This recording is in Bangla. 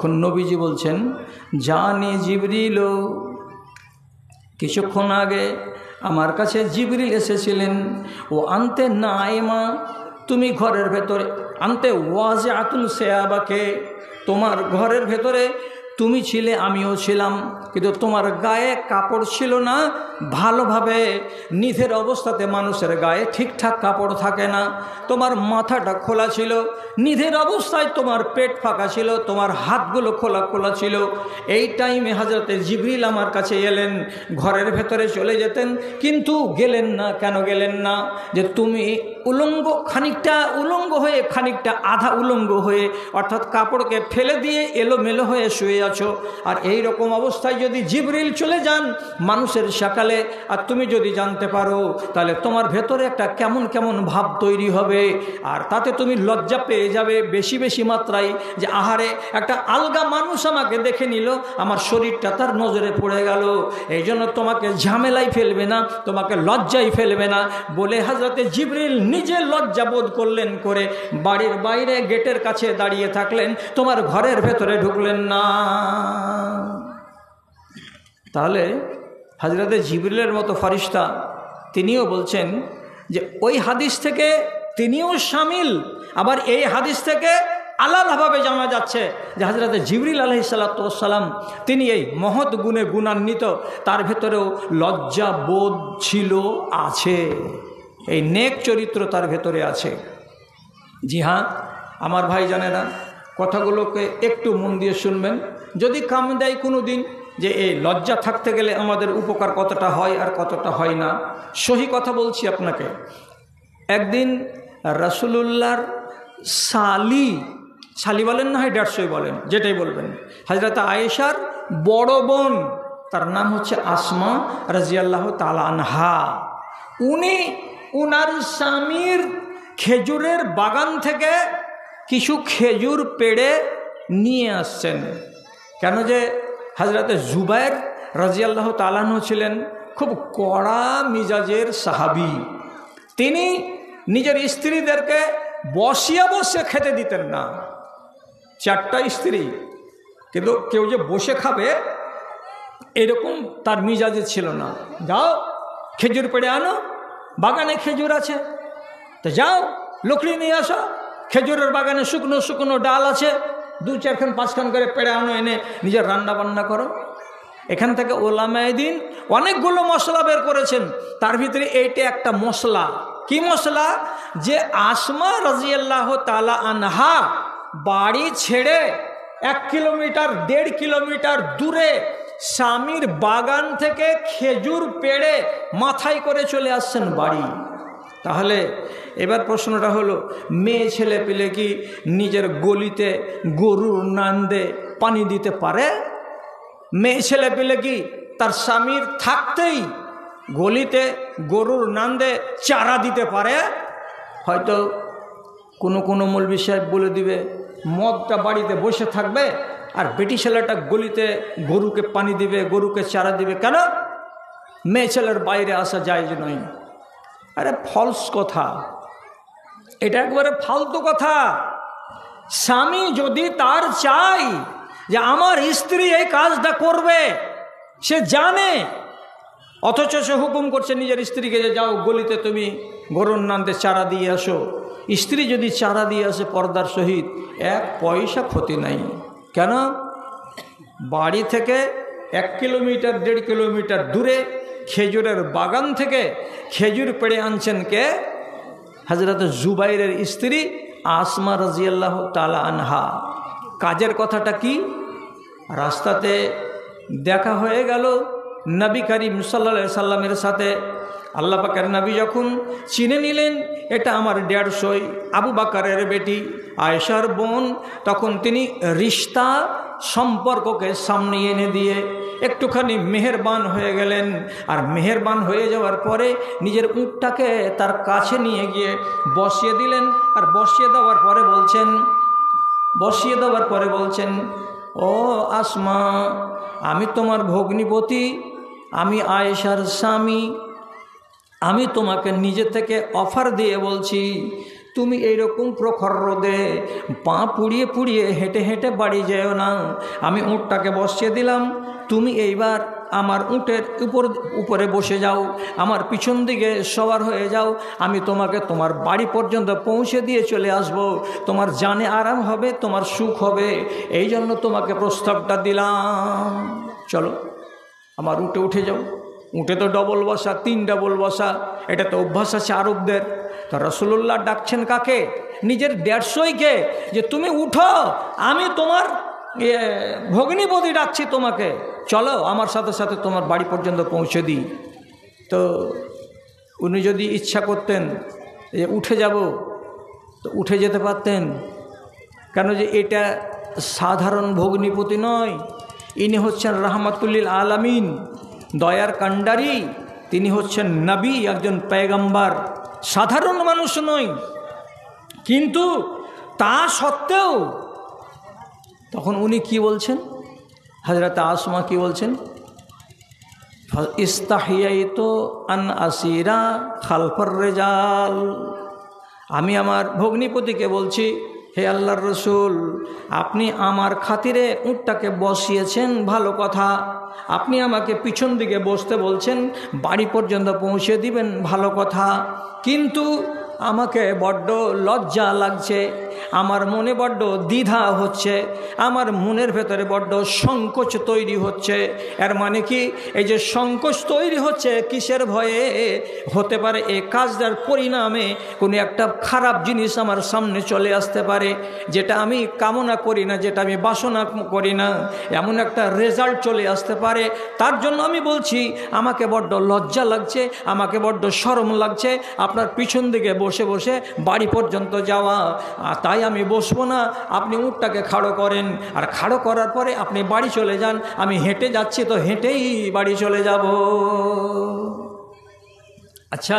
তখন নবীজি বলছেন, জানি জিবরিল, কিছুক্ষণ আগে আমার কাছে জিবরিল এসেছিলেন। ও আনতে নাইমা, তুমি ঘরের ভেতরে, আনতে ওয়াজিআতুন সিয়াবাকে, তোমার ঘরের ভেতরে তুমি ছিলে, আমিও ছিলাম, কিন্তু তোমার গায়ে কাপড় ছিল না ভালোভাবে। নিধের অবস্থাতে মানুষের গায়ে ঠিকঠাক কাপড় থাকে না। তোমার মাথাটা খোলা ছিল, নিধের অবস্থায় তোমার পেট ফাঁকা ছিল, তোমার হাতগুলো খোলা খোলা ছিল। এই টাইমে হযরতে জিবরিল আমার কাছে এলেন, ঘরের ভেতরে চলে যেতেন, কিন্তু গেলেন না। কেন গেলেন না? যে তুমি উলঙ্গ, খানিকটা উলঙ্গ হয়ে, খানিকটা আধা উলঙ্গ হয়ে, অর্থাৎ কাপড়কে ফেলে দিয়ে এলোমেলো হয়ে শুয়ে আছো। আর এই রকম অবস্থায় যদি জিবরিল চলে যান মানুষের সকালে, আর তুমি যদি জানতে পারো, তাহলে তোমার ভেতরে একটা কেমন কেমন ভাব তৈরি হবে। আর তাতে তুমি লজ্জা পেয়ে যাবে বেশি বেশি মাত্রায়, যে আহারে একটা আলগা মানুষ আমাকে দেখে নিল, আমার শরীরটা তার নজরে পড়ে গেল। এই জন্য তোমাকে ঝামেলায় ফেলবে না, তোমাকে লজ্জায় ফেলবে না বলে হযরতে জিবরিল নিজে লজ্জা বোধ করলেন, করে বাড়ির বাইরে গেটের কাছে দাঁড়িয়ে থাকলেন, তোমার ঘরের ভেতরে ঢুকলেন না। তাহলে হযরতে জিবরিলের মতো ফেরেশতা তিনিও বলছেন যে ওই হাদিস থেকে তিনিও শামিল। আবার এই হাদিস থেকে আলাদাভাবে জানা যাচ্ছে যে হযরতে জিবরিল আলাইহিস সালাতু ওয়াস সালাম তিনি এই মহৎ গুণে গুণান্বিত, তার ভেতরেও লজ্জা বোধ ছিল, আছে, এই নেক চরিত্র তার ভেতরে আছে। জি হ্যাঁ আমার ভাই জানেরা, কথাগুলোকে একটু মন দিয়ে শুনবেন। যদি কাম দেয় কোনো দিন যে এই লজ্জা থাকতে গেলে আমাদের উপকার কতটা হয় আর কতটা হয় না, সহি কথা বলছি আপনাকে। একদিন রাসূলুল্লাহর শালি বলেন না হয় 150 বলেন, যেটাই বলবেন, হযরত আয়েশার বড় বোন, তার নাম হচ্ছে আসমা রাদিয়াল্লাহু তাআলা আনহা, উনি উনার স্বামীর খেজুরের বাগান থেকে কিছু খেজুর পেড়ে নিয়ে আসছেন। কেন যে হযরতে জুবায়ের রাদিয়াল্লাহু তাআলা আনহু ছিলেন খুব কড়া মিজাজের সাহাবী। তিনি নিজের স্ত্রীদেরকে বসিয়ে বসে খেতে দিতেন না। 4টা স্ত্রী, কিন্তু কেউ যে বসে খাবে এরকম তার মিজাজে ছিল না। যাও খেজুর পেড়ে আনো, বাগানে খেজুর আছে, তো যাও লকড়ি নিয়ে আসো, খেজুরের বাগানে শুকনো শুকনো ডাল আছে, 2-4 খান 5 খান করে পেড়ে আনো, এনে নিজের রান্না বান্না করো। এখান থেকে ওলামায়ে দ্বীন অনেকগুলো মশলা বের করেছেন, তার ভিতরে এইটা একটা মশলা। কি মশলা? যে আসমা রাদিয়াল্লাহু তাআলা আনহা বাড়ি ছেড়ে 1 কিলোমিটার 1.5 কিলোমিটার দূরে স্বামীর বাগান থেকে খেজুর পেড়ে মাথায় করে চলে আসছেন বাড়ি। তাহলে এবার প্রশ্নটা হলো, মেয়ে ছেলে পেলে কি নিজের গলিতে গরুর নান্দে পানি দিতে পারে? মেয়ে ছেলে পেলে কি তার স্বামীর থাকতেই গলিতে গরুর নান্দে চারা দিতে পারে? হয়তো কোনো কোনো মৌলবি সাহেব বলে দিবে মদটা বাড়িতে বসে থাকবে আর বেটি ছেলেটা গলিতে গরুকে পানি দিবে, গরুকে চারা দিবে। কেন? মেয়ে ছেলের বাইরে আসা যায় যে নয়। আরে ফলস কথা, এটা একবারে ফালতু কথা। স্বামী যদি তার চাই যে আমার স্ত্রী এই কাজটা করবে, সে জানে, অথচ সে হুকুম করছে নিজের স্ত্রীকে যে যাও গলিতে তুমি গরুর নান্দে চারা দিয়ে আসো। স্ত্রী যদি চারা দিয়ে আসে পর্দার সহিত, 1 পয়সা ক্ষতি নাই। কেন? বাড়ি থেকে 1 কিলোমিটার 1.5 কিলোমিটার দূরে খেজুরের বাগান থেকে খেজুর পেড়ে আনছেন কে? হযরত জুবাইরের স্ত্রী আসমা রাদিয়াল্লাহু তাআলা আনহা। কাজের কথাটা কি? রাস্তাতে দেখা হয়ে গেল নবী করিম সাল্লাল্লাহু আলাইহি সাল্লামের সাথে। আল্লাহ পাকের নবী যখন চিনে নিলেন এটা আমার 150 আবু বকরের বেটি আয়েশার বোন, তখন তিনি রিশতা সম্পর্ককে সামনে এনে দিয়ে একটুখানি মেহেরবান হয়ে গেলেন। আর মেহেরবান হয়ে যাওয়ার পরে নিজের উটটাকে তার কাছে নিয়ে গিয়ে বসিয়ে দিলেন। আর বসিয়ে দেওয়ার পরে বলছেন, ও আসমা, আমি তোমার ভগ্নিপতি, আমি আয়েশার স্বামী, আমি তোমাকে নিজে থেকে অফার দিয়ে বলছি, তুমি এইরকম প্রখর রোদে পা পুড়িয়ে পুড়িয়ে হেঁটে হেঁটে বাড়ি যেও না। আমি উঁটটাকে বসিয়ে দিলাম, তুমি এইবার আমার উঁটের উপরে বসে যাও, আমার পিছন দিকে সওয়ার হয়ে যাও, আমি তোমাকে তোমার বাড়ি পর্যন্ত পৌঁছে দিয়ে চলে আসব। তোমার জানে আরাম হবে, তোমার সুখ হবে, এই জন্য তোমাকে প্রস্তাবটা দিলাম। চলো আমার উঠে উঠে যাও। উঠে তো ডবল বসা, 3 ডবল বসা, এটা তো অভ্যাস আছে আরবদের। তো রাসূলুল্লাহ ডাকছেন কাকে? নিজের 150কে, যে তুমি উঠো, আমি তোমার ভগ্নিপতি ডাকছি তোমাকে, চলো আমার সাথে সাথে তোমার বাড়ি পর্যন্ত পৌঁছে দিই। তো উনি যদি ইচ্ছা করতেন যে উঠে যাব, তো উঠে যেতে পারতেন। কেন যে এটা সাধারণ ভগ্নিপতি নয়, ইনি হচ্ছেন রাহমাতুল্লিল আলামিন, দয়ার কাণ্ডারি। তিনি হচ্ছেন নবী, একজন পয়গম্বর, সাধারণ মানুষ নয়। কিন্তু তা সত্ত্বেও তখন উনি কি বলছেন, হযরত আসমা কি বলছেন? ইস্তাহিয়াইতু আন আসিরা খালফার রিজাল। আমি আমার ভগ্নিপতিকে বলছি, হে আল্লাহর রসুল, আপনি আমার খাতিরে উটটাকে বসিয়েছেন, ভালো কথা। আপনি আমাকে পিছন দিকে বসতে বলছেন, বাড়ি পর্যন্ত পৌঁছে দিবেন, ভালো কথা। কিন্তু আমাকে বড্ড লজ্জা লাগছে, আমার মনে বড্ড দ্বিধা হচ্ছে, আমার মনের ভেতরে বড্ড সংকোচ তৈরি হচ্ছে। এর মানে কি? এই যে সংকোচ তৈরি হচ্ছে, কিসের ভয়ে? হতে পারে এই কাজটার পরিণামে কোনো একটা খারাপ জিনিস আমার সামনে চলে আসতে পারে, যেটা আমি কামনা করি না, যেটা আমি বাসনা করি না, এমন একটা রেজাল্ট চলে আসতে পারে। তার জন্য আমি বলছি, আমাকে বড্ড লজ্জা লাগছে, আমাকে বড্ড শরম লাগছে আপনার পিছন দিকে বসে বসে বাড়ি পর্যন্ত যাওয়া। তাই আমি বসবো না, আপনি উটটাকে খাড়ো করেন, আর খাড়ো করার পরে আপনি বাড়ি চলে যান। আমি হেঁটে যাচ্ছি, তো হেঁটেই বাড়ি চলে যাব। আচ্ছা,